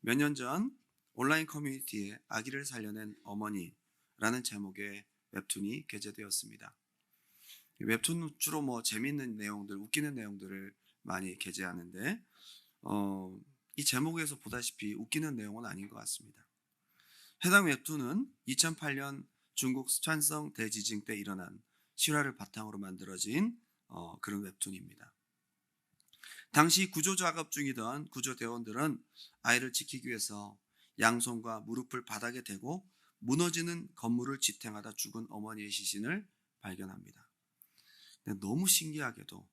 몇 년 전 온라인 커뮤니티에 아기를 살려낸 어머니라는 제목의 웹툰이 게재되었습니다. 이 웹툰은 주로 재밌는 내용들, 웃기는 내용들을 많이 게재하는데 이 제목에서 보다시피 웃기는 내용은 아닌 것 같습니다. 해당 웹툰은 2008년 중국 스촨성 대지진 때 일어난 실화를 바탕으로 만들어진 그런 웹툰입니다. 당시 구조 작업 중이던 구조대원들은 아이를 지키기 위해서 양손과 무릎을 바닥에 대고 무너지는 건물을 지탱하다 죽은 어머니의 시신을 발견합니다. 근데 너무 신기하게도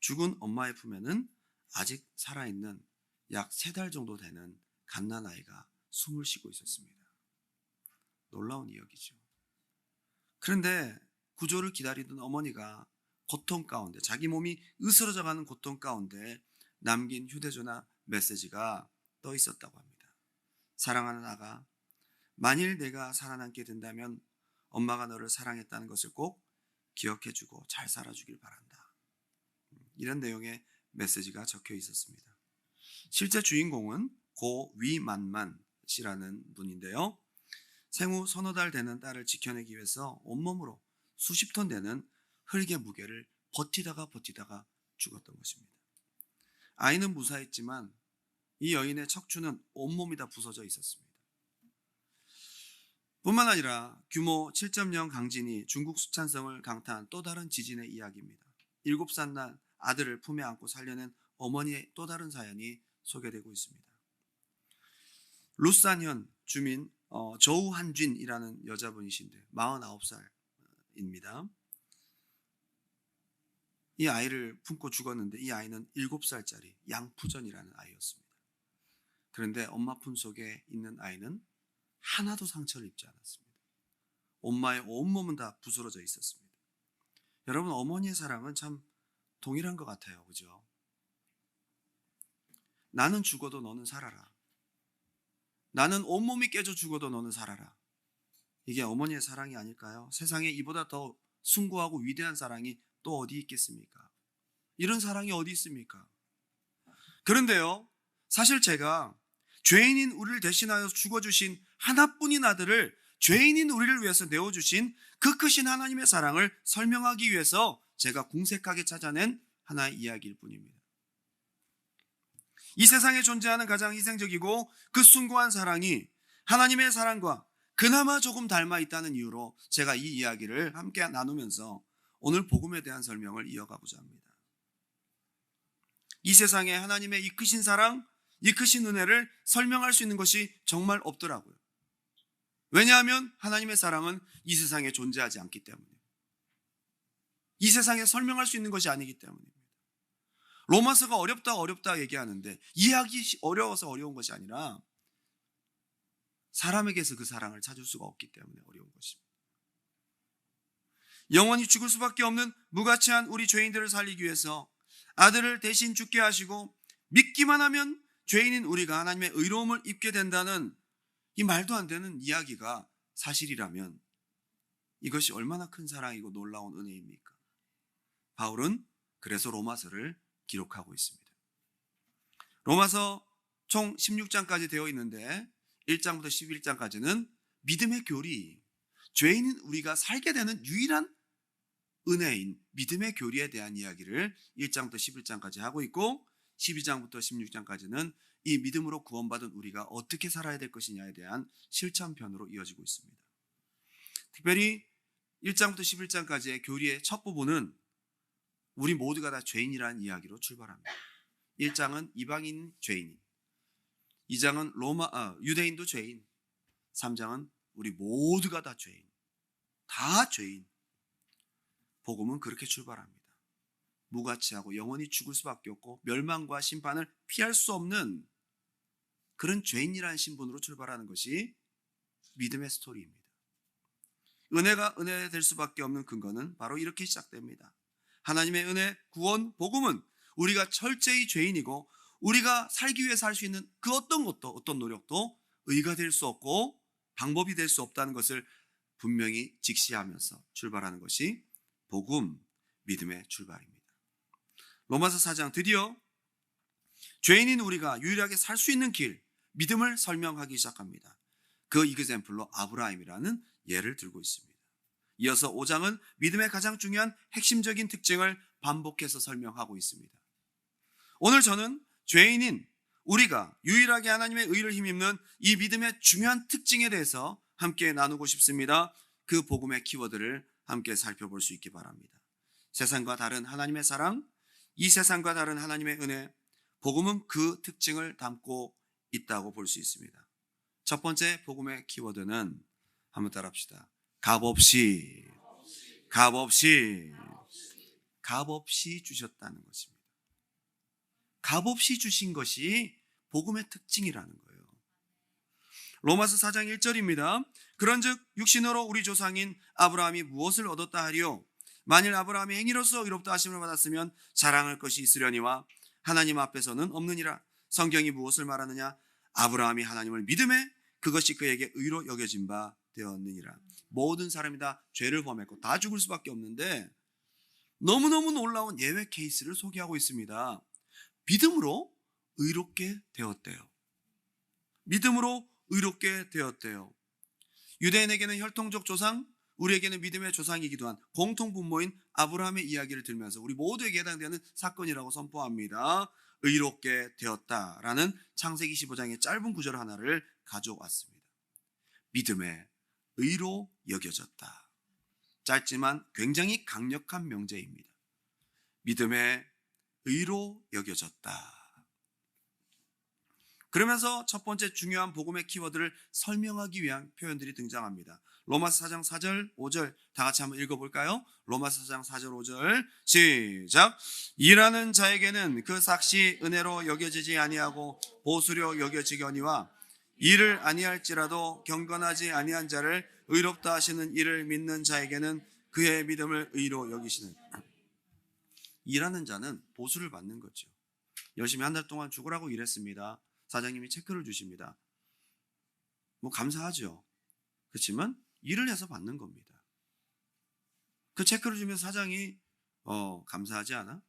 죽은 엄마의 품에는 아직 살아있는 약 3달 정도 되는 갓난아이가 숨을 쉬고 있었습니다. 놀라운 이야기죠. 그런데 구조를 기다리던 어머니가 고통 가운데, 자기 몸이 으스러져가는 고통 가운데 남긴 휴대전화 메시지가 떠 있었다고 합니다. 사랑하는 아가, 만일 내가 살아남게 된다면 엄마가 너를 사랑했다는 것을 꼭 기억해주고 잘 살아주길 바란다. 이런 내용의 메시지가 적혀 있었습니다. 실제 주인공은 고 위만만 씨라는 분인데요. 생후 서너 달 되는 딸을 지켜내기 위해서 온몸으로 수십 톤 되는 흙의 무게를 버티다가 죽었던 것입니다. 아이는 무사했지만 이 여인의 척추는 온몸이 다 부서져 있었습니다. 뿐만 아니라 규모 7.0 강진이 중국 수촨성을 강타한 또 다른 지진의 이야기입니다. 7살 난 아들을 품에 안고 살려낸 어머니의 또 다른 사연이 소개되고 있습니다. 루산현 주민 저우한쥔이라는 여자분이신데 49살입니다. 이 아이를 품고 죽었는데 이 아이는 7살짜리 양푸전이라는 아이였습니다. 그런데 엄마 품 속에 있는 아이는 하나도 상처를 입지 않았습니다. 엄마의 온몸은 다 부스러져 있었습니다. 여러분, 어머니의 사랑은 참 동일한 것 같아요. 그죠? 나는 죽어도 너는 살아라. 나는 온몸이 깨져 죽어도 너는 살아라. 이게 어머니의 사랑이 아닐까요? 세상에 이보다 더 숭고하고 위대한 사랑이 또 어디 있겠습니까? 이런 사랑이 어디 있습니까? 그런데요, 사실 제가 죄인인 우리를 대신하여 죽어주신 하나뿐인 아들을 죄인인 우리를 위해서 내어주신 그 크신 하나님의 사랑을 설명하기 위해서 제가 궁색하게 찾아낸 하나의 이야기일 뿐입니다. 이 세상에 존재하는 가장 희생적이고 그 숭고한 사랑이 하나님의 사랑과 그나마 조금 닮아 있다는 이유로 제가 이 이야기를 함께 나누면서 오늘 복음에 대한 설명을 이어가고자 합니다. 이 세상에 하나님의 이 크신 사랑, 이 크신 은혜를 설명할 수 있는 것이 정말 없더라고요. 왜냐하면 하나님의 사랑은 이 세상에 존재하지 않기 때문이에요. 이 세상에 설명할 수 있는 것이 아니기 때문입니다. 로마서가 어렵다 얘기하는데 이해하기 어려워서 어려운 것이 아니라 사람에게서 그 사랑을 찾을 수가 없기 때문에 어려운 것입니다. 영원히 죽을 수밖에 없는 무가치한 우리 죄인들을 살리기 위해서 아들을 대신 죽게 하시고 믿기만 하면 죄인인 우리가 하나님의 의로움을 입게 된다는 이 말도 안 되는 이야기가 사실이라면 이것이 얼마나 큰 사랑이고 놀라운 은혜입니까? 바울은 그래서 로마서를 기록하고 있습니다. 로마서 총 16장까지 되어 있는데 1장부터 11장까지는 믿음의 교리, 죄인인 우리가 살게 되는 유일한 은혜인 믿음의 교리에 대한 이야기를 1장부터 11장까지 하고 있고 12장부터 16장까지는 이 믿음으로 구원받은 우리가 어떻게 살아야 될 것이냐에 대한 실천편으로 이어지고 있습니다. 특별히 1장부터 11장까지의 교리의 첫 부분은 우리 모두가 다 죄인이라는 이야기로 출발합니다. 1장은 이방인 죄인, 2장은 유대인도 죄인, 3장은 우리 모두가 다 죄인, 다 죄인. 복음은 그렇게 출발합니다. 무가치하고 영원히 죽을 수밖에 없고 멸망과 심판을 피할 수 없는 그런 죄인이라는 신분으로 출발하는 것이 믿음의 스토리입니다. 은혜가 은혜 될 수밖에 없는 근거는 바로 이렇게 시작됩니다. 하나님의 은혜, 구원, 복음은 우리가 철저히 죄인이고 우리가 살기 위해 살 수 있는 그 어떤 것도 어떤 노력도 의가 될 수 없고 방법이 될 수 없다는 것을 분명히 직시하면서 출발하는 것이 복음, 믿음의 출발입니다. 로마서 4장 드디어 죄인인 우리가 유일하게 살 수 있는 길, 믿음을 설명하기 시작합니다. 그 이그젬플로 아브라함이라는 예를 들고 있습니다. 이어서 5장은 믿음의 가장 중요한 핵심적인 특징을 반복해서 설명하고 있습니다. 오늘 저는 죄인인 우리가 유일하게 하나님의 의를 힘입는 이 믿음의 중요한 특징에 대해서 함께 나누고 싶습니다. 그 복음의 키워드를 함께 살펴볼 수 있기 바랍니다. 세상과 다른 하나님의 사랑, 이 세상과 다른 하나님의 은혜, 복음은 그 특징을 담고 있다고 볼 수 있습니다. 첫 번째 복음의 키워드는 한번 따라합시다. 값없이 주셨다는 것입니다. 값없이 주신 것이 복음의 특징이라는 거예요. 로마서 4장 1절입니다. 그런즉 육신으로 우리 조상인 아브라함이 무엇을 얻었다 하리요? 만일 아브라함이 행위로서 의롭다 하심을 받았으면 자랑할 것이 있으려니와 하나님 앞에서는 없느니라. 성경이 무엇을 말하느냐? 아브라함이 하나님을 믿음에 그것이 그에게 의로 여겨진 바 되었느니라. 모든 사람이 다 죄를 범했고 다 죽을 수밖에 없는데 너무너무 놀라운 예외 케이스를 소개하고 있습니다. 믿음으로 의롭게 되었대요. 믿음으로 의롭게 되었대요. 유대인에게는 혈통적 조상, 우리에게는 믿음의 조상이기도 한 공통분모인 아브라함의 이야기를 들으면서 우리 모두에게 해당되는 사건이라고 선포합니다. 의롭게 되었다라는 창세기 15장의 짧은 구절 하나를 가져왔습니다. 믿음에 의로 여겨졌다. 짧지만 굉장히 강력한 명제입니다. 믿음에 의로 여겨졌다. 그러면서 첫 번째 중요한 복음의 키워드를 설명하기 위한 표현들이 등장합니다. 로마서 4장 4절 5절 다 같이 한번 읽어볼까요? 로마서 4장 4절 5절 시작. 일하는 자에게는 그 삭시 은혜로 여겨지지 아니하고 보수로 여겨지거니와 일을 아니할지라도 경건하지 아니한 자를 의롭다 하시는 이를 믿는 자에게는 그의 믿음을 의로 여기시는. 일하는 자는 보수를 받는 거죠. 열심히 한 달 동안 죽으라고 일했습니다. 사장님이 체크를 주십니다. 뭐 감사하죠. 그렇지만 일을 해서 받는 겁니다. 그 체크를 주면 사장이 감사하지 않아?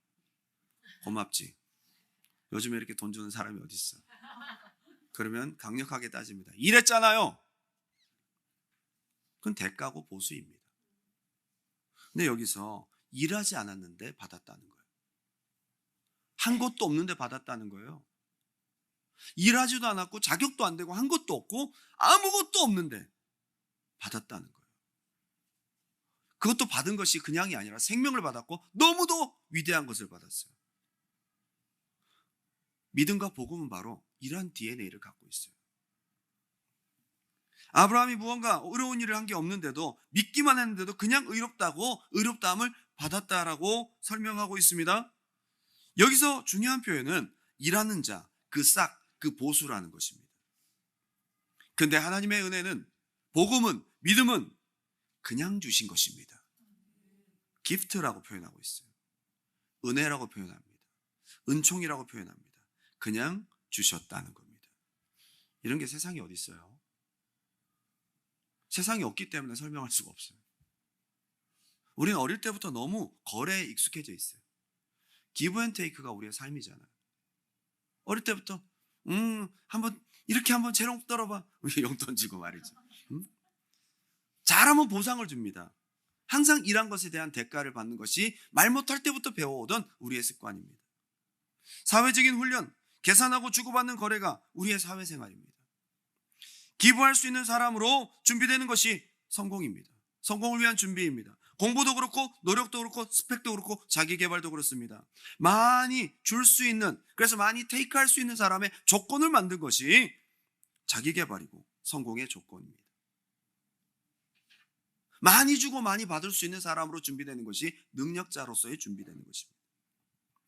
고맙지. 요즘에 이렇게 돈 주는 사람이 어디 있어? 그러면 강력하게 따집니다. 일했잖아요. 그건 대가고 보수입니다. 근데 여기서 일하지 않았는데 받았다는 거예요. 한 것도 없는데 받았다는 거예요. 일하지도 않았고 자격도 안 되고 한 것도 없고 아무것도 없는데 받았다는 거예요. 그것도 받은 것이 그냥이 아니라 생명을 받았고 너무도 위대한 것을 받았어요. 믿음과 복음은 바로 이러한 DNA를 갖고 있어요. 아브라함이 무언가 어려운 일을 한 게 없는데도 믿기만 했는데도 그냥 의롭다고 의롭다함을 받았다라고 설명하고 있습니다. 여기서 중요한 표현은 일하는 자, 그 싹, 그 보수라는 것입니다. 근데 하나님의 은혜는, 복음은, 믿음은 그냥 주신 것입니다. 기프트라고 표현하고 있어요. 은혜라고 표현합니다. 은총이라고 표현합니다. 그냥 주셨다는 겁니다. 이런 게 세상에 어디 있어요? 세상에 없기 때문에 설명할 수가 없어요. 우리는 어릴 때부터 너무 거래에 익숙해져 있어요. 기브 앤 테이크가 우리의 삶이잖아요. 어릴 때부터 이렇게 한번 재롱 떨어봐. 용 던지고 말이죠. 잘하면 보상을 줍니다. 항상 일한 것에 대한 대가를 받는 것이 말 못할 때부터 배워오던 우리의 습관입니다. 사회적인 훈련, 계산하고 주고받는 거래가 우리의 사회생활입니다. 기부할 수 있는 사람으로 준비되는 것이 성공입니다. 성공을 위한 준비입니다. 공부도 그렇고 노력도 그렇고 스펙도 그렇고 자기개발도 그렇습니다. 많이 줄 수 있는, 그래서 많이 테이크할 수 있는 사람의 조건을 만든 것이 자기개발이고 성공의 조건입니다. 많이 주고 많이 받을 수 있는 사람으로 준비되는 것이 능력자로서의 준비되는 것입니다.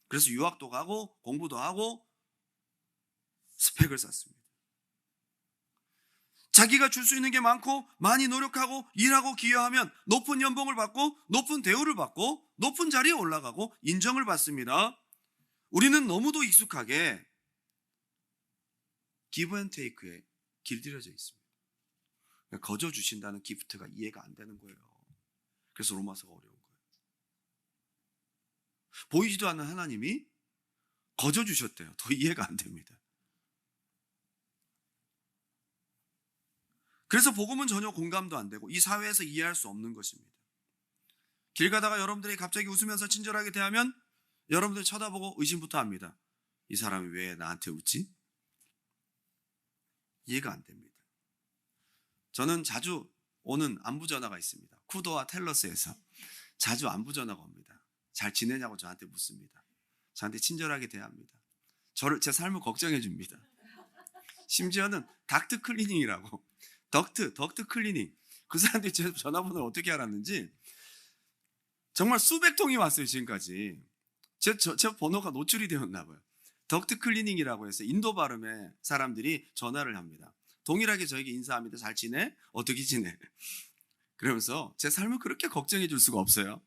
그래서 유학도 가고 공부도 하고 스펙을 쌓습니다. 자기가 줄 수 있는 게 많고 많이 노력하고 일하고 기여하면 높은 연봉을 받고 높은 대우를 받고 높은 자리에 올라가고 인정을 받습니다. 우리는 너무도 익숙하게 기브 앤 테이크에 길들여져 있습니다. 거저 주신다는 기프트가 이해가 안 되는 거예요. 그래서 로마서가 어려운 거예요. 보이지도 않는 하나님이 거저 주셨대요. 더 이해가 안 됩니다. 그래서 복음은 전혀 공감도 안 되고 이 사회에서 이해할 수 없는 것입니다. 길 가다가 여러분들이 갑자기 웃으면서 친절하게 대하면 여러분들이 쳐다보고 의심부터 합니다. 이 사람이 왜 나한테 웃지? 이해가 안 됩니다. 저는 자주 오는 안부 전화가 있습니다. 쿠도와 텔러스에서 자주 안부 전화가 옵니다. 잘 지내냐고 저한테 묻습니다. 저한테 친절하게 대합니다. 제 삶을 걱정해 줍니다. 심지어는 닥트 클리닝이라고, 덕트 클리닝, 그 사람들이 제 전화번호를 어떻게 알았는지 정말 수백 통이 왔어요. 지금까지 제 번호가 노출이 되었나 봐요. 덕트 클리닝이라고 해서 인도 발음의 사람들이 전화를 합니다. 동일하게 저에게 인사합니다. 잘 지내? 어떻게 지내? 그러면서 제 삶을 그렇게 걱정해 줄 수가 없어요.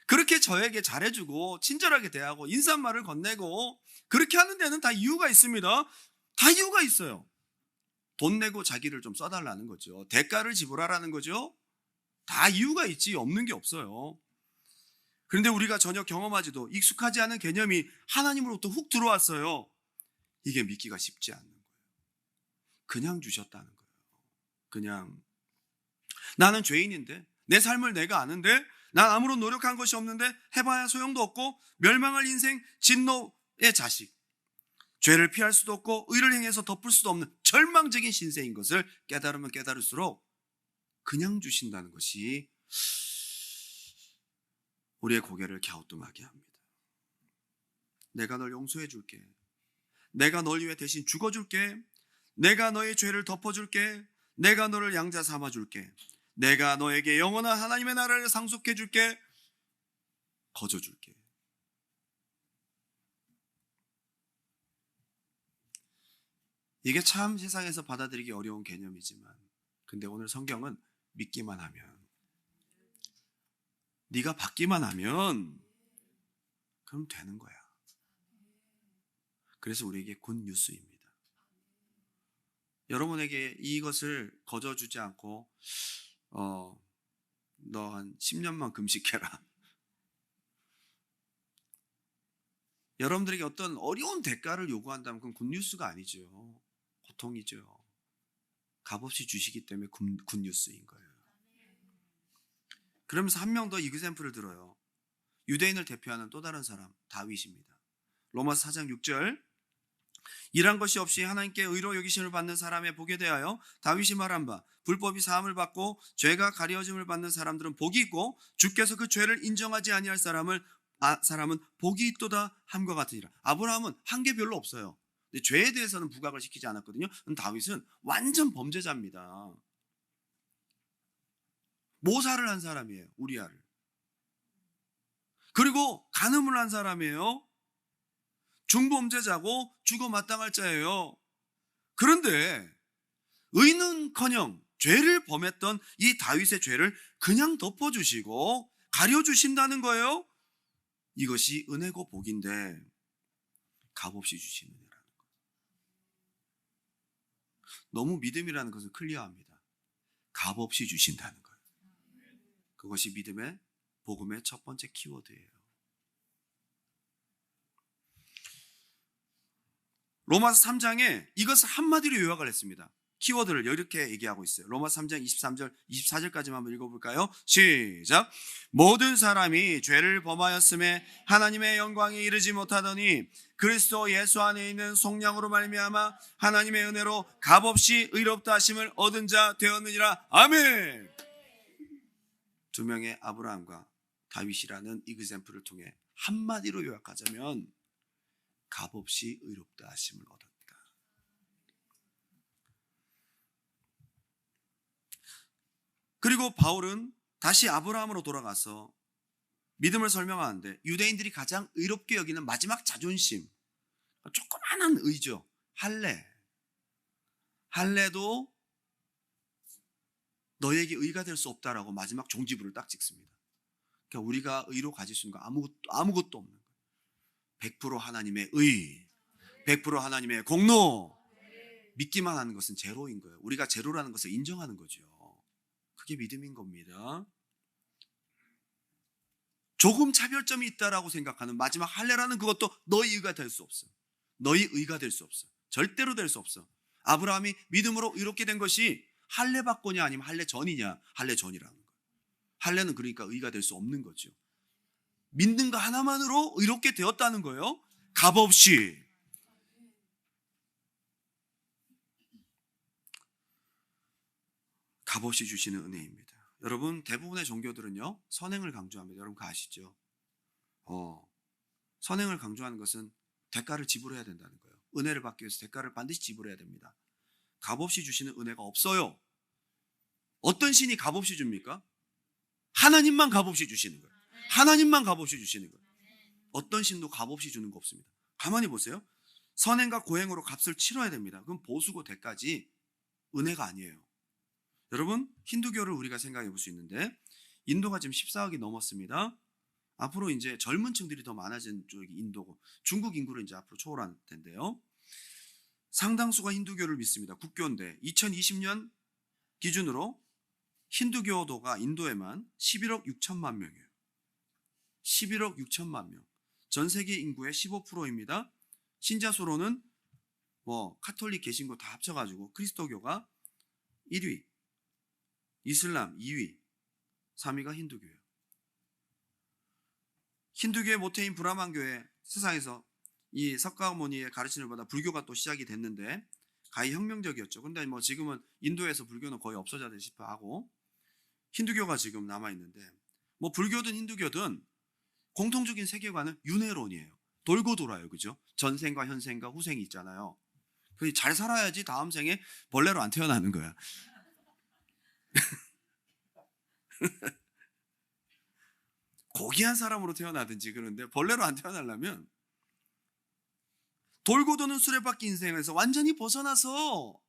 그렇게 저에게 잘해주고 친절하게 대하고 인사말을 건네고 그렇게 하는 데는 다 이유가 있습니다. 다 이유가 있어요. 돈 내고 자기를 좀 써달라는 거죠. 대가를 지불하라는 거죠. 다 이유가 있지 없는 게 없어요. 그런데 우리가 전혀 경험하지도 익숙하지 않은 개념이 하나님으로부터 훅 들어왔어요. 이게 믿기가 쉽지 않는 거예요. 그냥 주셨다는 거예요. 그냥 나는 죄인인데 내 삶을 내가 아는데 난 아무런 노력한 것이 없는데 해봐야 소용도 없고 멸망할 인생 진노의 자식, 죄를 피할 수도 없고 의를 행해서 덮을 수도 없는 절망적인 신세인 것을 깨달으면 깨달을수록 그냥 주신다는 것이 우리의 고개를 갸우뚱하게 합니다. 내가 널 용서해 줄게. 내가 널 위해 대신 죽어줄게. 내가 너의 죄를 덮어줄게. 내가 너를 양자 삼아줄게. 내가 너에게 영원한 하나님의 나라를 상속해 줄게. 거저 줄게. 이게 참 세상에서 받아들이기 어려운 개념이지만 근데 오늘 성경은 믿기만 하면, 네가 받기만 하면 그럼 되는 거야. 그래서 우리에게 굿뉴스입니다. 여러분에게 이것을 거저 주지 않고 너 한 10년만 금식해라. 여러분들에게 어떤 어려운 대가를 요구한다면 그건 굿뉴스가 아니죠. 고통이죠. 값없이 주시기 때문에 굿뉴스인 거예요. 그러면서 한 명 더 이그샘플을 들어요. 유대인을 대표하는 또 다른 사람 다윗입니다. 로마서 4장 6절, 일한 것이 없이 하나님께 의로 여기심을 받는 사람에 보게 대하여 다윗이 말한 바 불법이 사함을 받고 죄가 가려짐을 받는 사람들은 복이 있고 주께서 그 죄를 인정하지 아니할 사람은 복이 있도다 함과 같으니라. 아브라함은 한 게 별로 없어요. 근데 죄에 대해서는 부각을 시키지 않았거든요. 다윗은 완전 범죄자입니다. 모사를 한 사람이에요. 우리아를. 그리고 간음을 한 사람이에요. 중범죄자고 죽어 마땅할 자예요. 그런데 의는커녕 죄를 범했던 이 다윗의 죄를 그냥 덮어주시고 가려주신다는 거예요. 이것이 은혜고 복인데 값없이 주시는 은혜라는 거예요. 너무 믿음이라는 것은 클리어합니다. 값없이 주신다는 거예요. 그것이 믿음의 복음의 첫 번째 키워드예요. 로마서 3장에 이것을 한마디로 요약을 했습니다. 키워드를 이렇게 얘기하고 있어요. 로마서 3장 23절, 24절까지만 한번 읽어볼까요? 시작! 모든 사람이 죄를 범하였음에 하나님의 영광에 이르지 못하더니 그리스도 예수 안에 있는 속량으로 말미암아 하나님의 은혜로 값없이 의롭다 하심을 얻은 자 되었느니라. 아멘! 두 명의 아브라함과 다윗이라는 이그샘플을 통해 한마디로 요약하자면 값없이 의롭다 하심을 얻었다. 그리고 바울은 다시 아브라함으로 돌아가서 믿음을 설명하는데 유대인들이 가장 의롭게 여기는 마지막 자존심, 조그만한 의죠. 할례도 너에게 의가 될 수 없다라고 마지막 종지부를 딱 찍습니다. 그러니까 우리가 의로 가질 수 있는 거 아무것도 없는 거예요. 100% 하나님의 의, 100% 하나님의 공로. 믿기만 하는 것은 제로인 거예요. 우리가 제로라는 것을 인정하는 거죠. 그게 믿음인 겁니다. 조금 차별점이 있다라고 생각하는 마지막 할례라는 그것도 너희 의가 될 수 없어. 너희 의가 될 수 없어. 절대로 될 수 없어. 아브라함이 믿음으로 의롭게 된 것이 할례 받고냐 아니면 할례 전이냐? 할례 전이라는 거예요. 할례는 그러니까 의가 될 수 없는 거죠. 믿는 거 하나만으로 의롭게 되었다는 거예요. 값 없이. 값없이 주시는 은혜입니다. 여러분, 대부분의 종교들은요 선행을 강조합니다. 여러분 그거 아시죠? 선행을 강조하는 것은 대가를 지불해야 된다는 거예요. 은혜를 받기 위해서 대가를 반드시 지불해야 됩니다. 값없이 주시는 은혜가 없어요. 어떤 신이 값없이 줍니까? 하나님만 값없이 주시는 거예요. 하나님만 값없이 주시는 거예요. 어떤 신도 값없이 주는 거 없습니다. 가만히 보세요. 선행과 고행으로 값을 치러야 됩니다. 그럼 보수고 대가지 은혜가 아니에요. 여러분, 힌두교를 우리가 생각해 볼 수 있는데 인도가 지금 14억이 넘었습니다. 앞으로 이제 젊은 층들이 더 많아진 쪽이 인도고 중국 인구를 이제 앞으로 초월할 텐데요. 상당수가 힌두교를 믿습니다. 국교인데 2020년 기준으로 힌두교도가 인도에만 11억 6천만 명이에요. 11억 6천만 명. 전 세계 인구의 15%입니다. 신자 수로는 카톨릭 개신교 다 합쳐가지고 그리스도교가 1위, 이슬람 2위, 3위가 힌두교예요. 힌두교의 모태인 브라만 교회, 세상에서 이 석가모니의 가르침을 받아 불교가 또 시작이 됐는데 가히 혁명적이었죠. 근데 지금은 인도에서 불교는 거의 없어져다시피 하고 힌두교가 지금 남아있는데 불교든 힌두교든 공통적인 세계관은 윤회론이에요. 돌고 돌아요. 그죠? 전생과 현생과 후생이 있잖아요. 잘 살아야지 다음 생에 벌레로 안 태어나는 거야. 고귀한 사람으로 태어나든지 그런데 벌레로 안 태어나려면 돌고 도는 수레바퀴 인생에서 완전히 벗어나서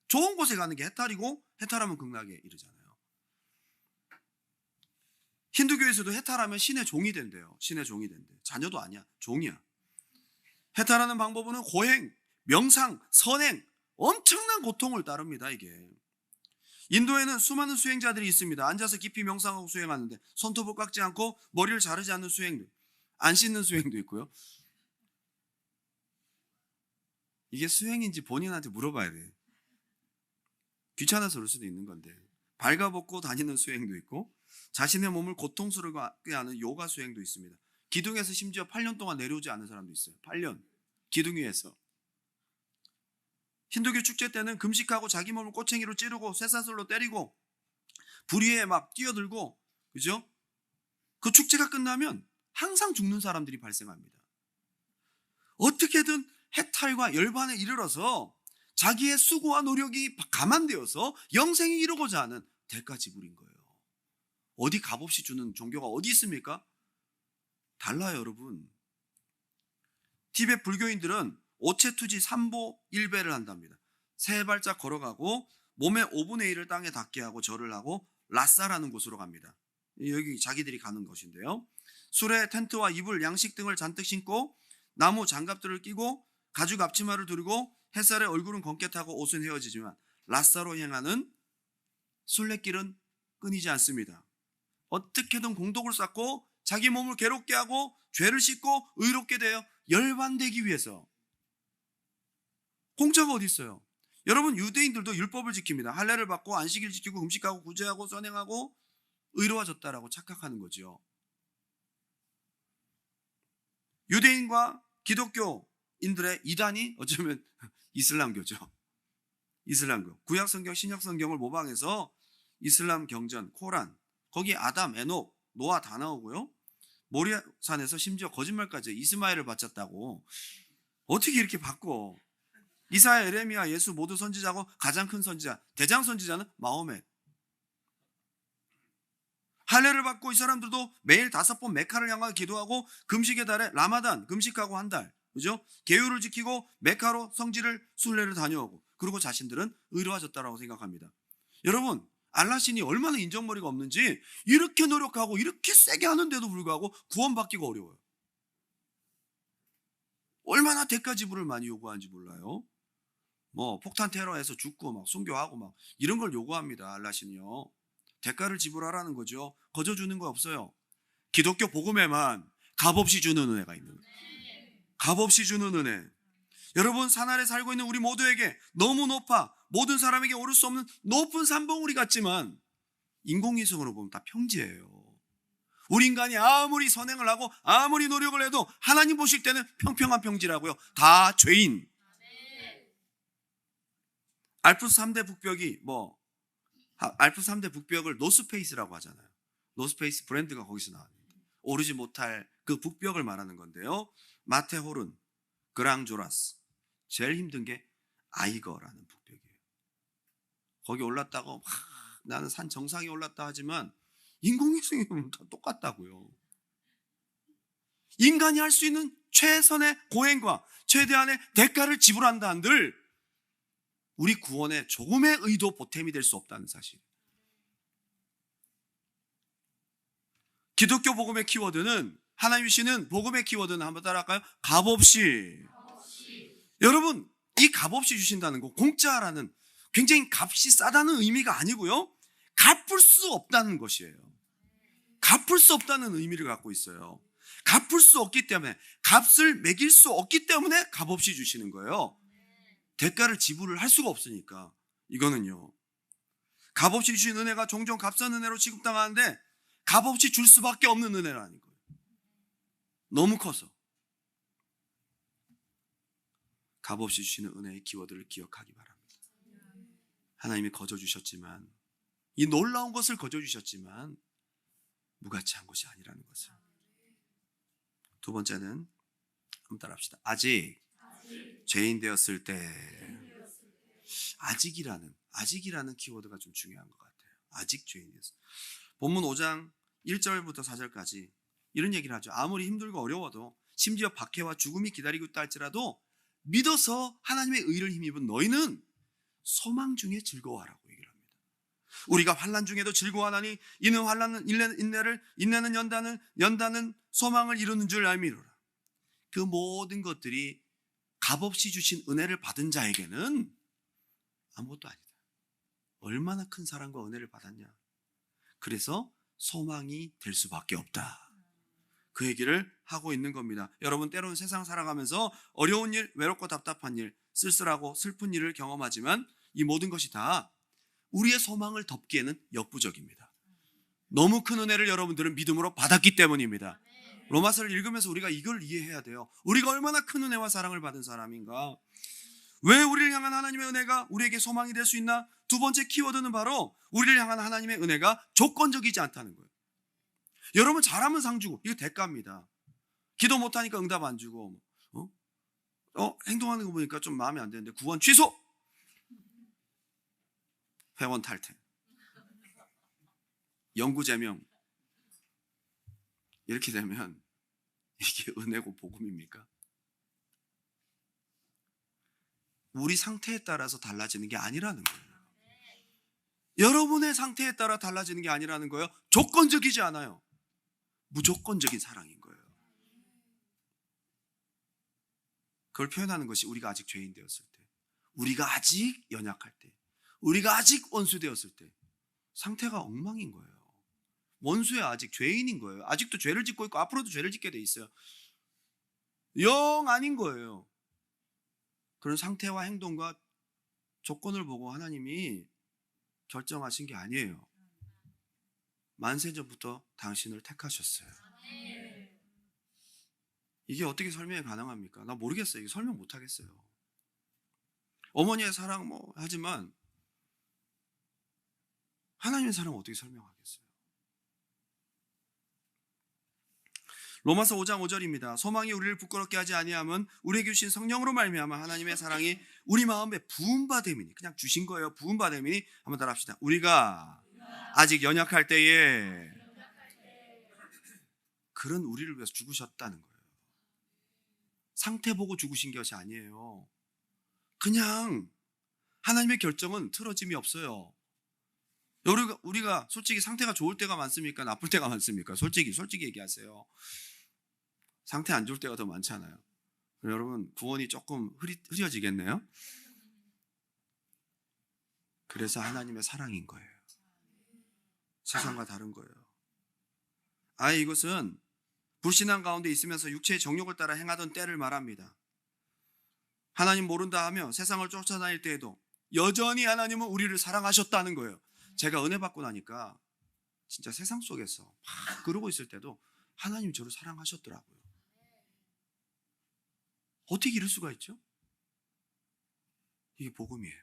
좋은 곳에 가는 게 해탈이고 해탈하면 극락에 이르잖아요. 힌두교에서도 해탈하면 신의 종이 된대요. 신의 종이 된대. 자녀도 아니야. 종이야. 해탈하는 방법은 고행, 명상, 선행, 엄청난 고통을 따릅니다. 이게. 인도에는 수많은 수행자들이 있습니다. 앉아서 깊이 명상하고 수행하는데 손톱을 깎지 않고 머리를 자르지 않는 수행도, 안 씻는 수행도 있고요. 이게 수행인지 본인한테 물어봐야 돼. 귀찮아서 그럴 수도 있는 건데. 발가벗고 다니는 수행도 있고 자신의 몸을 고통스럽게 하는 요가 수행도 있습니다. 기둥에서 심지어 8년 동안 내려오지 않은 사람도 있어요. 8년. 기둥 위에서. 힌두교 축제 때는 금식하고 자기 몸을 꼬챙이로 찌르고 쇠사슬로 때리고 불 위에 막 뛰어들고, 그죠? 그 축제가 끝나면 항상 죽는 사람들이 발생합니다. 어떻게든 해탈과 열반에 이르러서 자기의 수고와 노력이 감안되어서 영생이 이루고자 하는 대가 지불인 거예요. 어디 값없이 주는 종교가 어디 있습니까? 달라요, 여러분. 티베트 불교인들은 오체투지 3보 1배를 한답니다. 3발짝 걸어가고 몸의 5분의 1을 땅에 닿게 하고 절을 하고 라사라는 곳으로 갑니다. 여기 자기들이 가는 것인데요. 술에 텐트와 이불, 양식 등을 잔뜩 신고 나무 장갑들을 끼고 가죽 앞치마를 두르고 햇살에 얼굴은 검게 타고 옷은 헤어지지만 라사로 향하는 순례길은 끊이지 않습니다. 어떻게든 공덕을 쌓고 자기 몸을 괴롭게 하고 죄를 씻고 의롭게 되어 열반되기 위해서. 공짜가 어디 있어요? 여러분, 유대인들도 율법을 지킵니다. 할례를 받고 안식일 지키고 금식하고 구제하고 선행하고 의로워졌다라고 착각하는 거죠. 유대인과 기독교인들의 이단이 어쩌면 이슬람교죠. 이슬람교. 구약 성경, 신약 성경을 모방해서 이슬람 경전, 코란, 거기 아담, 에녹, 노아 다 나오고요. 모리아산에서 심지어 거짓말까지 이스마엘을 바쳤다고. 어떻게 이렇게 바꿔? 이사야, 에레미야, 예수 모두 선지자고 가장 큰 선지자, 대장 선지자는 마호멧. 할례를 받고 이 사람들도 매일 5번 메카를 향하여 기도하고 금식의 달에 라마단 금식하고 한 달, 그죠? 계율을 지키고 메카로 성지를 순례를 다녀오고, 그리고 자신들은 의로워졌다라고 생각합니다. 여러분, 알라신이 얼마나 인정머리가 없는지 이렇게 노력하고 이렇게 세게 하는데도 불구하고 구원받기가 어려워요. 얼마나 대가 지불을 많이 요구하는지 몰라요. 폭탄 테러해서 죽고 막 순교하고 막 이런 걸 요구합니다. 알라신이요. 대가를 지불하라는 거죠. 거저 주는 거 없어요. 기독교 복음에만 값없이 주는 은혜가 있는 거예요. 값없이 주는 은혜. 여러분, 산 아래 살고 있는 우리 모두에게 너무 높아 모든 사람에게 오를 수 없는 높은 산봉우리 같지만 인공위성으로 보면 다 평지예요. 우리 인간이 아무리 선행을 하고 아무리 노력을 해도 하나님 보실 때는 평평한 평지라고요. 다 죄인. 알프스 3대 북벽이 알프스 3대 북벽을 노스페이스라고 하잖아요. 노스페이스 브랜드가 거기서 나왔는데 오르지 못할 그 북벽을 말하는 건데요. 마테호른, 그랑조라스, 제일 힘든 게 아이거라는 북벽이에요. 거기 올랐다고 나는 산 정상에 올랐다 하지만 인공위성이 다 똑같다고요. 인간이 할 수 있는 최선의 고행과 최대한의 대가를 지불한다 한들 우리 구원에 조금의 의도 보탬이 될 수 없다는 사실. 기독교 복음의 키워드는, 하나님 주시는 복음의 키워드는 한번 따라할까요? 값없이. 여러분, 이 값없이 주신다는 거, 공짜라는, 굉장히 값이 싸다는 의미가 아니고요, 갚을 수 없다는 것이에요. 갚을 수 없다는 의미를 갖고 있어요. 갚을 수 없기 때문에, 값을 매길 수 없기 때문에 값없이 주시는 거예요. 대가를 지불을 할 수가 없으니까. 이거는요, 값없이 주신 은혜가 종종 값싼 은혜로 취급당하는데 값없이 줄 수밖에 없는 은혜라는 거예요. 너무 커서. 값없이 주시는 은혜의 키워드를 기억하기 바랍니다. 하나님이 거저 주셨지만, 이 놀라운 것을 거저 주셨지만 무가치한 것이 아니라는 것을. 두 번째는 한번 따라합시다. 아직 죄인 되었을 때. 아직이라는 키워드가 좀 중요한 것 같아요. 아직 죄인 되었을 때. 본문 5장 1절부터 4절까지 이런 얘기를 하죠. 아무리 힘들고 어려워도, 심지어 박해와 죽음이 기다리고 있다 할지라도 믿어서 하나님의 의를 힘입은 너희는 소망 중에 즐거워하라고 얘기를 합니다. 우리가 환난 중에도 즐거워하나니 이는 환난은 인내를, 인내는 연단은 소망을 이루는 줄 알미로라. 그 모든 것들이 값없이 주신 은혜를 받은 자에게는 아무것도 아니다. 얼마나 큰 사랑과 은혜를 받았냐. 그래서 소망이 될 수밖에 없다. 그 얘기를 하고 있는 겁니다. 여러분, 때로는 세상 살아가면서 어려운 일, 외롭고 답답한 일, 쓸쓸하고 슬픈 일을 경험하지만 이 모든 것이 다 우리의 소망을 덮기에는 역부족입니다. 너무 큰 은혜를 여러분들은 믿음으로 받았기 때문입니다. 로마서를 읽으면서 우리가 이걸 이해해야 돼요. 우리가 얼마나 큰 은혜와 사랑을 받은 사람인가. 왜 우리를 향한 하나님의 은혜가 우리에게 소망이 될 수 있나? 두 번째 키워드는 바로 우리를 향한 하나님의 은혜가 조건적이지 않다는 거예요. 여러분, 잘하면 상 주고, 이거 대가입니다. 기도 못하니까 응답 안 주고, 행동하는 거 보니까 좀 마음에 안 드는데 구원 취소! 회원 탈퇴, 영구 제명. 이렇게 되면 이게 은혜고 복음입니까? 우리 상태에 따라서 달라지는 게 아니라는 거예요. 여러분의 상태에 따라 달라지는 게 아니라는 거예요. 조건적이지 않아요. 무조건적인 사랑인 거예요. 그걸 표현하는 것이 우리가 아직 죄인 되었을 때, 우리가 아직 연약할 때, 우리가 아직 원수 되었을 때 상태가 엉망인 거예요. 원수야, 아직 죄인인 거예요. 아직도 죄를 짓고 있고 앞으로도 죄를 짓게 돼 있어요. 영 아닌 거예요. 그런 상태와 행동과 조건을 보고 하나님이 결정하신 게 아니에요. 만세전부터 당신을 택하셨어요. 이게 어떻게 설명이 가능합니까? 나 모르겠어요. 이게 설명 못 하겠어요. 어머니의 사랑 하지만 하나님의 사랑 어떻게 설명하겠어요? 로마서 5장 5절입니다. 소망이 우리를 부끄럽게 하지 아니함은 우리에게 주신 성령으로 말미암아 하나님의 사랑이 우리 마음에 부음받음이니, 그냥 주신 거예요. 부음받음이니. 한번 따라합시다. 우리가 아직 연약할 때에 그런 우리를 위해서 죽으셨다는 거예요. 상태 보고 죽으신 것이 아니에요. 그냥 하나님의 결정은 틀어짐이 없어요. 우리가 솔직히 상태가 좋을 때가 많습니까? 나쁠 때가 많습니까? 솔직히 얘기하세요. 상태 안 좋을 때가 더 많잖아요. 여러분, 구원이 조금 흐려지겠네요. 그래서 하나님의 사랑인 거예요. 세상과 다른 거예요. 아예 이것은 불신앙 가운데 있으면서 육체의 정욕을 따라 행하던 때를 말합니다. 하나님 모른다 하며 세상을 쫓아다닐 때에도 여전히 하나님은 우리를 사랑하셨다는 거예요. 제가 은혜 받고 나니까 진짜 세상 속에서 막 그러고 있을 때도 하나님이 저를 사랑하셨더라고요. 어떻게 이럴 수가 있죠? 이게 복음이에요.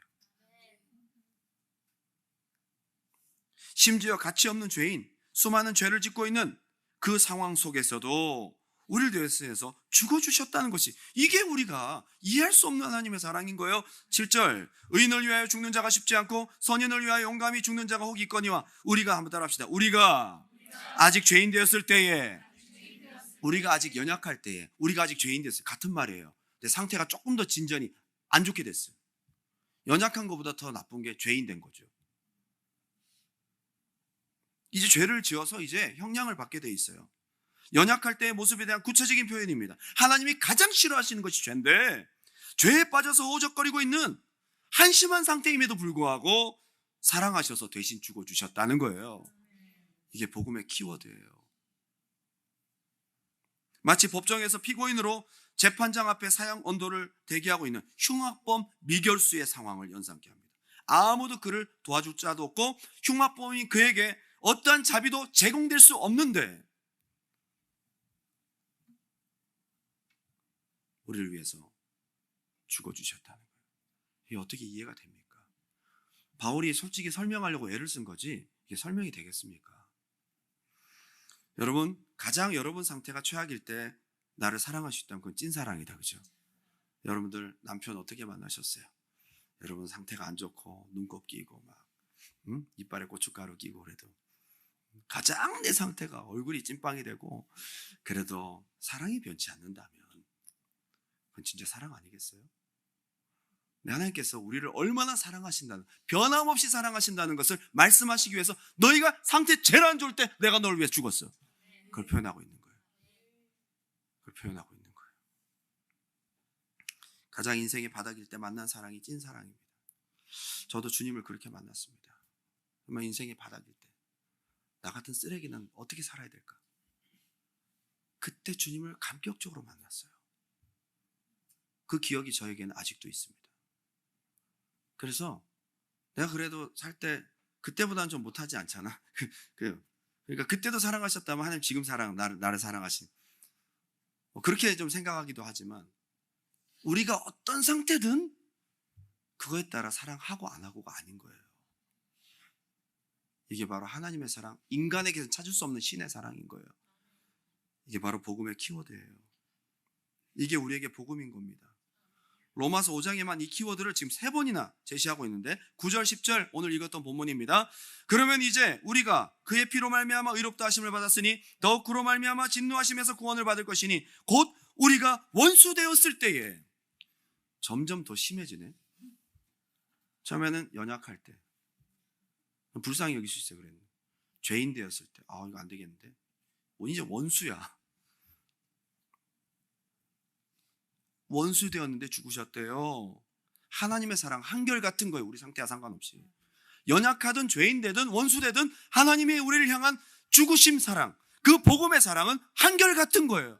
심지어 가치 없는 죄인, 수많은 죄를 짓고 있는 그 상황 속에서도 우리를 위해서 죽어주셨다는 것이, 이게 우리가 이해할 수 없는 하나님의 사랑인 거예요. 7절, 의인을 위하여 죽는 자가 쉽지 않고 선인을 위하여 용감히 죽는 자가 혹 있거니와. 우리가 한번 따라합시다. 우리가 아직 죄인 되었을 때에, 우리가 아직 연약할 때에, 우리가 아직 죄인 됐어요. 같은 말이에요. 근데 상태가 조금 더 진전이 안 좋게 됐어요. 연약한 것보다 더 나쁜 게 죄인 된 거죠. 이제 죄를 지어서 이제 형량을 받게 돼 있어요. 연약할 때의 모습에 대한 구체적인 표현입니다. 하나님이 가장 싫어하시는 것이 죄인데, 죄에 빠져서 허우적거리고 있는 한심한 상태임에도 불구하고 사랑하셔서 대신 죽어주셨다는 거예요. 이게 복음의 키워드예요. 마치 법정에서 피고인으로 재판장 앞에 사형 언도를 대기하고 있는 흉악범 미결수의 상황을 연상케 합니다. 아무도 그를 도와줄 자도 없고 흉악범이 그에게 어떠한 자비도 제공될 수 없는데 우리를 위해서 죽어주셨다는 거예요. 이게 어떻게 이해가 됩니까? 바울이 솔직히 설명하려고 애를 쓴 거지 이게 설명이 되겠습니까? 여러분, 가장 여러분 상태가 최악일 때 나를 사랑할 수 있다면 그건 찐사랑이다. 그죠? 여러분들 남편 어떻게 만나셨어요? 여러분 상태가 안 좋고 눈곱 끼고 막 이빨에 고춧가루 끼고 그래도 가장 내 상태가 얼굴이 찐빵이 되고 그래도 사랑이 변치 않는다면 그건 진짜 사랑 아니겠어요? 하나님께서 우리를 얼마나 사랑하신다는, 변함없이 사랑하신다는 것을 말씀하시기 위해서 너희가 상태 제일 안 좋을 때 내가 너를 위해 죽었어. 그걸 표현하고 있는 거예요. 그걸 표현하고 있는 거예요. 가장 인생의 바닥일 때 만난 사랑이 찐사랑입니다. 저도 주님을 그렇게 만났습니다. 정말 인생의 바닥일 때 나 같은 쓰레기는 어떻게 살아야 될까? 그때 주님을 감격적으로 만났어요. 그 기억이 저에게는 아직도 있습니다. 그래서 내가 그래도 살 때 그때보다는 좀 못하지 않잖아. 그러니까 그때도 사랑하셨다면 하나님 지금 나를 사랑하신, 그렇게 좀 생각하기도 하지만 우리가 어떤 상태든 그거에 따라 사랑하고 안 하고가 아닌 거예요. 이게 바로 하나님의 사랑, 인간에게서 찾을 수 없는 신의 사랑인 거예요. 이게 바로 복음의 키워드예요. 이게 우리에게 복음인 겁니다. 로마서 5장에만 이 키워드를 지금 3번이나 제시하고 있는데 9절 10절 오늘 읽었던 본문입니다. 그러면 이제 우리가 그의 피로 말미암아 의롭다 하심을 받았으니 더욱 그로 말미암아 진노하심에서 구원을 받을 것이니 곧 우리가 원수 되었을 때에. 점점 더 심해지네. 처음에는 연약할 때 불쌍히 여길 수 있어요. 그랬는데 죄인 되었을 때 이거 안 되겠는데 이제 원수야. 원수 되었는데 죽으셨대요. 하나님의 사랑 한결같은 거예요. 우리 상태와 상관없이. 연약하든 죄인 되든 원수 되든 하나님의 우리를 향한 죽으심 사랑, 그 복음의 사랑은 한결같은 거예요.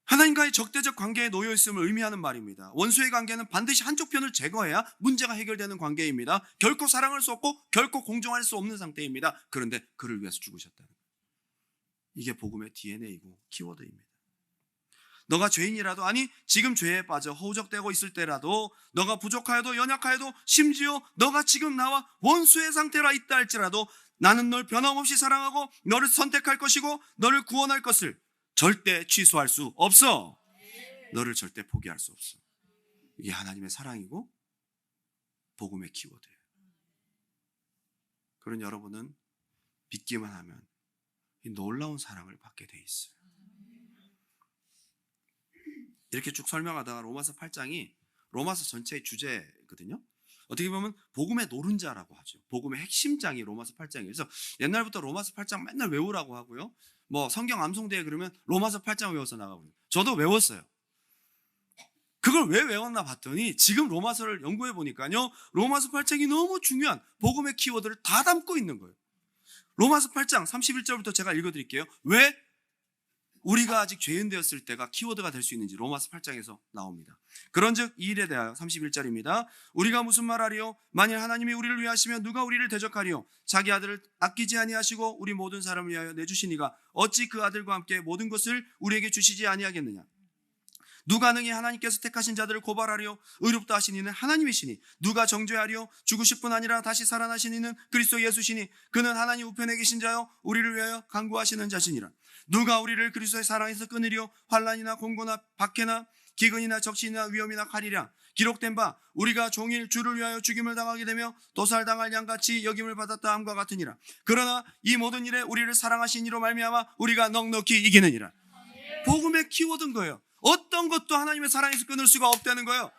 하나님과의 적대적 관계에 놓여 있음을 의미하는 말입니다. 원수의 관계는 반드시 한쪽 편을 제거해야 문제가 해결되는 관계입니다. 결코 사랑할 수 없고 결코 공정할 수 없는 상태입니다. 그런데 그를 위해서 죽으셨다는 거예요. 이게 복음의 DNA이고 키워드입니다. 너가 죄인이라도, 아니 지금 죄에 빠져 허우적대고 있을 때라도, 너가 부족하여도 연약하여도, 심지어 너가 지금 나와 원수의 상태라 있다 할지라도 나는 널 변함없이 사랑하고 너를 선택할 것이고 너를 구원할 것을 절대 취소할 수 없어. 너를 절대 포기할 수 없어. 이게 하나님의 사랑이고 복음의 키워드예요. 그런 여러분은 믿기만 하면 이 놀라운 사랑을 받게 돼 있어요. 이렇게 쭉 설명하다가 로마서 8장이 로마서 전체의 주제거든요. 어떻게 보면 복음의 노른자라고 하죠. 복음의 핵심장이 로마서 8장이에요. 그래서 옛날부터 로마서 8장 맨날 외우라고 하고요. 성경 암송대회 그러면 로마서 8장 외워서 나가고요. 저도 외웠어요. 그걸 왜 외웠나 봤더니 지금 로마서를 연구해 보니까요, 로마서 8장이 너무 중요한 복음의 키워드를 다 담고 있는 거예요. 로마서 8장 31절부터 제가 읽어드릴게요. 왜 우리가 아직 죄인 되었을 때가 키워드가 될 수 있는지 로마서 8장에서 나옵니다. 그런즉 이 일에 대하여 31절입니다. 우리가 무슨 말하리요? 만일 하나님이 우리를 위하시면 누가 우리를 대적하리요? 자기 아들을 아끼지 아니하시고 우리 모든 사람을 위하여 내주시니가 어찌 그 아들과 함께 모든 것을 우리에게 주시지 아니하겠느냐? 누가 능히 하나님께서 택하신 자들을 고발하리요? 의롭다 하신 이는 하나님이시니 누가 정죄하리요? 죽으실 뿐 아니라 다시 살아나신 이는 그리스도 예수시니 그는 하나님 우편에 계신 자요 우리를 위하여 간구하시는 자시니라. 누가 우리를 그리스도의 사랑에서 끊으리요? 환난이나 공고나 박해나 기근이나 적신이나 위험이나 칼이랴. 기록된 바 우리가 종일 주를 위하여 죽임을 당하게 되며 도살당할 양같이 여김을 받았다 함과 같으니라. 그러나 이 모든 일에 우리를 사랑하신 이로 말미암아 우리가 넉넉히 이기느니라. 복음의 키워드인 거예요. 어떤 것도 하나님의 사랑에서 끊을 수가 없다는 거예요.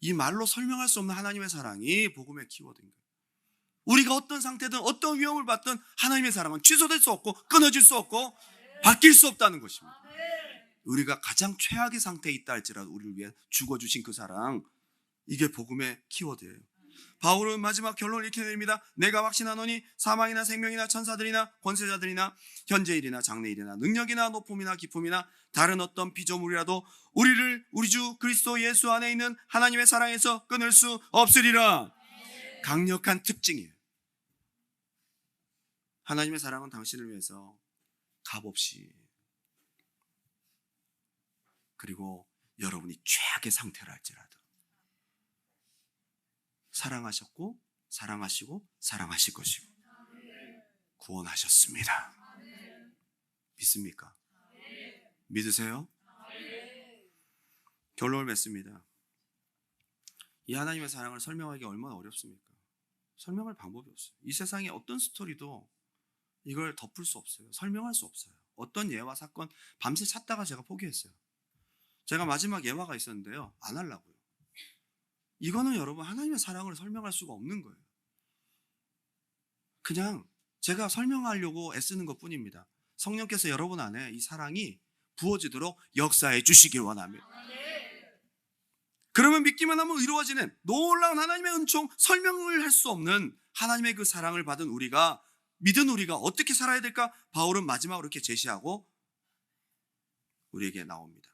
이 말로 설명할 수 없는 하나님의 사랑이 복음의 키워드인 거예요. 우리가 어떤 상태든 어떤 위험을 받든 하나님의 사랑은 취소될 수 없고 끊어질 수 없고 바뀔 수 없다는 것입니다. 우리가 가장 최악의 상태에 있다 할지라도 우리를 위해 죽어주신 그 사랑, 이게 복음의 키워드예요. 바울은 마지막 결론을 이렇게 내립니다. 내가 확신하노니 사망이나 생명이나 천사들이나 권세자들이나 현재일이나 장래일이나 능력이나 높음이나 기품이나 다른 어떤 피조물이라도 우리를 우리 주 그리스도 예수 안에 있는 하나님의 사랑에서 끊을 수 없으리라. 강력한 특징이에요. 하나님의 사랑은 당신을 위해서 값없이, 그리고 여러분이 최악의 상태라 할지라도 사랑하셨고 사랑하시고 사랑하실 것이고 구원하셨습니다. 믿습니까? 믿으세요? 결론을 맺습니다. 이 하나님의 사랑을 설명하기 얼마나 어렵습니까? 설명할 방법이 없어요. 이 세상에 어떤 스토리도 이걸 덮을 수 없어요. 설명할 수 없어요. 어떤 예화 사건 밤새 찾다가 제가 포기했어요. 제가 마지막 예화가 있었는데요, 안 하려고요. 이거는 여러분 하나님의 사랑을 설명할 수가 없는 거예요. 그냥 제가 설명하려고 애쓰는 것 뿐입니다. 성령께서 여러분 안에 이 사랑이 부어지도록 역사해 주시길 원합니다. 그러면 믿기만 하면 이루어지는 놀라운 하나님의 은총, 설명을 할 수 없는 하나님의 그 사랑을 받은 우리가, 믿은 우리가 어떻게 살아야 될까? 바울은 마지막으로 이렇게 제시하고 우리에게 나옵니다.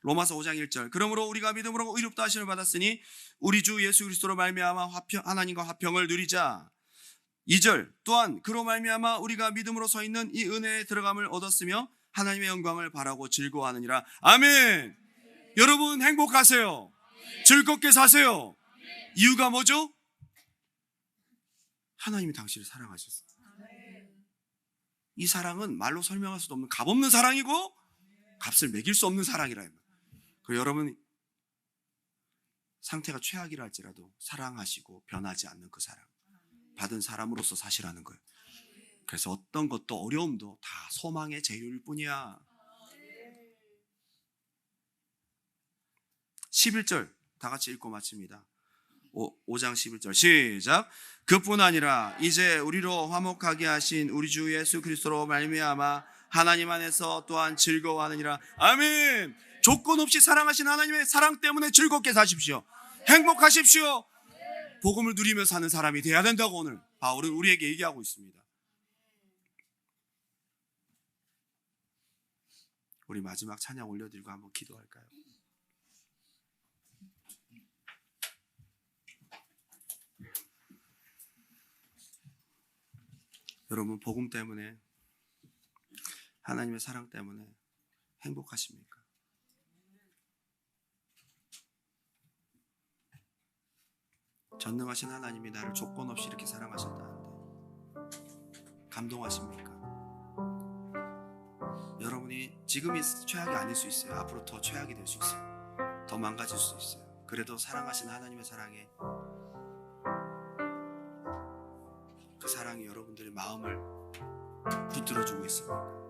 로마서 5장 1절. 그러므로 우리가 믿음으로 의롭다 하심을 받았으니 우리 주 예수 그리스도로 말미암아 하나님과 화평을 누리자. 2절. 또한 그로 말미암아 우리가 믿음으로 서 있는 이 은혜에 들어감을 얻었으며 하나님의 영광을 바라고 즐거워하느니라. 아멘. 여러분 행복하세요. 즐겁게 사세요. 이유가 뭐죠? 하나님이 당신을 사랑하셨어요. 이 사랑은 말로 설명할 수도 없는 값없는 사랑이고 값을 매길 수 없는 사랑이라. 그 여러분 상태가 최악이라 할지라도 사랑하시고 변하지 않는 그 사랑, 받은 사람으로서 사시라는 거예요. 그래서 어떤 것도 어려움도 다 소망의 재료일 뿐이야. 11절 다 같이 읽고 마칩니다. 5장 11절 시작. 그뿐 아니라 이제 우리로 화목하게 하신 우리 주 예수 그리스도로 말미암아 하나님 안에서 또한 즐거워하느니라. 아멘. 조건 없이 사랑하신 하나님의 사랑 때문에 즐겁게 사십시오. 행복하십시오. 복음을 누리면서 사는 사람이 돼야 된다고 오늘 바울은 우리에게 얘기하고 있습니다. 우리 마지막 찬양 올려드리고 한번 기도할까요? 여러분 복음 때문에, 하나님의 사랑 때문에 행복하십니까? 전능하신 하나님이 나를 조건 없이 이렇게 사랑하셨다는데 감동하십니까? 여러분이 지금이 최악이 아닐 수 있어요. 앞으로 더 최악이 될 수 있어요. 더 망가질 수 있어요. 그래도 사랑하신 하나님의 사랑에 그 사랑이 여러분들의 마음을 붙들어주고 있습니다.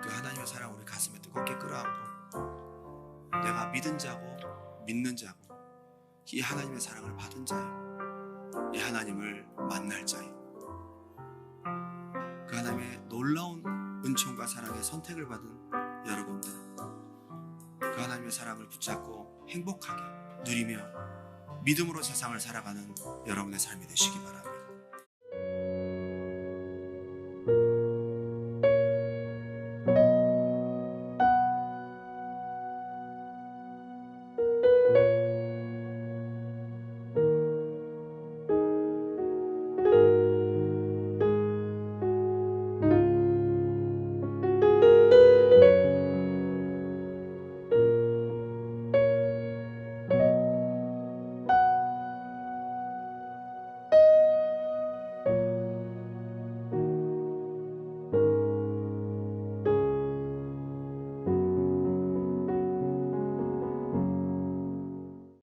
그 하나님의 사랑 우리 가슴에 뜨겁게 끌어안고 내가 믿은 자고 믿는 자고 이 하나님의 사랑을 받은 자요, 이 하나님을 만날 자요, 그 하나님의 놀라운 은총과 사랑에 선택을 받은 여러분들, 그 하나님의 사랑을 붙잡고 행복하게 누리며 믿음으로 세상을 살아가는 여러분의 삶이 되시기 바랍니다.